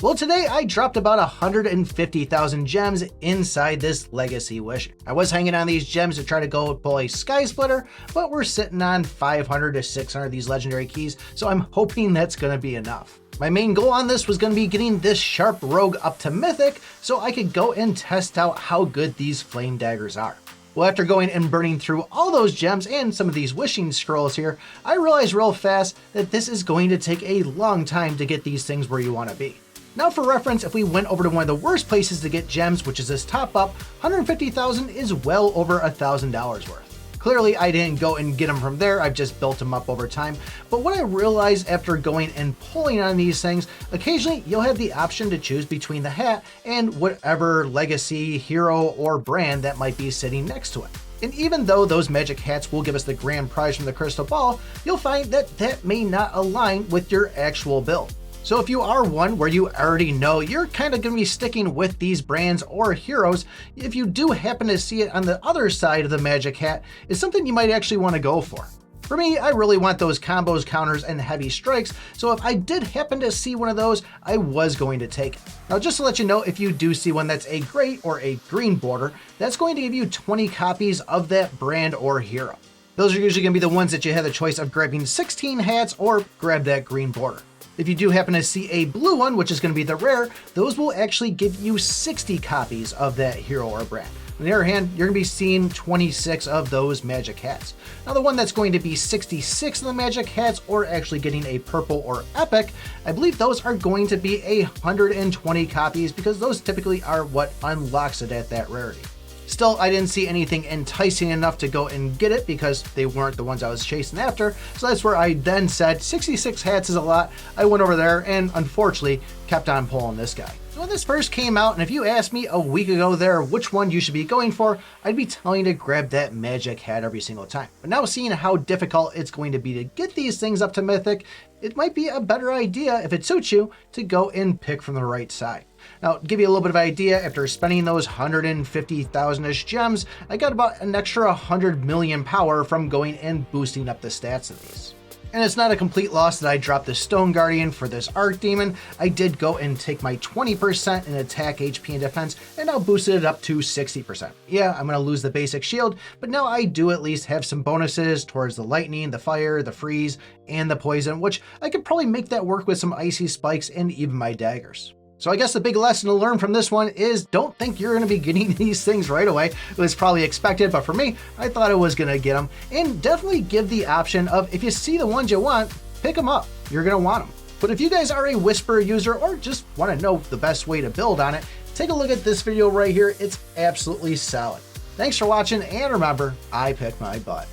Well, today I dropped about 150,000 gems inside this legacy wish. I was hanging on these gems to try to go pull a sky splitter, but we're sitting on 500 to 600 of these legendary keys, so I'm hoping that's going to be enough. My main goal on this was going to be getting this sharp rogue up to mythic so I could go and test out how good these flame daggers are. Well, after going and burning through all those gems and some of these wishing scrolls here, I realized real fast that this is going to take a long time to get these things where you want to be. Now for reference, if we went over to one of the worst places to get gems, which is this top up, 150,000 is well over $1,000 worth. Clearly I didn't go and get them from there, I've just built them up over time. But what I realized after going and pulling on these things, occasionally you'll have the option to choose between the hat and whatever legacy, hero, or brand that might be sitting next to it. And even though those magic hats will give us the grand prize from the crystal ball, you'll find that that may not align with your actual build. So if you are one where you already know you're kind of going to be sticking with these brands or heroes, if you do happen to see it on the other side of the magic hat, it's something you might actually want to go for. For me, I really want those combos, counters, and heavy strikes, so if I did happen to see one of those, I was going to take it. Now just to let you know, if you do see one that's a gray or a green border, that's going to give you 20 copies of that brand or hero. Those are usually going to be the ones that you have the choice of grabbing 16 hats or grab that green border. If you do happen to see a blue one, which is going to be the rare, those will actually give you 60 copies of that hero or brand. On the other hand, you're going to be seeing 26 of those magic hats. Now the one that's going to be 66 of the magic hats or actually getting a purple or epic, I believe those are going to be 120 copies because those typically are what unlocks it at that rarity. Still, I didn't see anything enticing enough to go and get it because they weren't the ones I was chasing after. So that's where I then said 66 hats is a lot. I went over there and unfortunately kept on pulling this guy. So when this first came out, and if you asked me a week ago there which one you should be going for, I'd be telling you to grab that magic hat every single time. But now seeing how difficult it's going to be to get these things up to mythic, it might be a better idea, if it suits you, to go and pick from the right side. Now, to give you a little bit of idea, after spending those 150,000-ish gems, I got about an extra 100 million power from going and boosting up the stats of these. And it's not a complete loss that I dropped the Stone Guardian for this Arc Demon. I did go and take my 20% in attack, HP, and defense, and now boosted it up to 60%. Yeah, I'm going to lose the basic shield, but now I do at least have some bonuses towards the lightning, the fire, the freeze, and the poison, which I could probably make that work with some icy spikes and even my daggers. So I guess the big lesson to learn from this one is don't think you're going to be getting these things right away. It was probably expected, but for me, I thought I was going to get them. And definitely give the option of if you see the ones you want, pick them up. You're going to want them. But if you guys are a Whisper user or just want to know the best way to build on it, take a look at this video right here. It's absolutely solid. Thanks for watching, and remember, I pick my butt.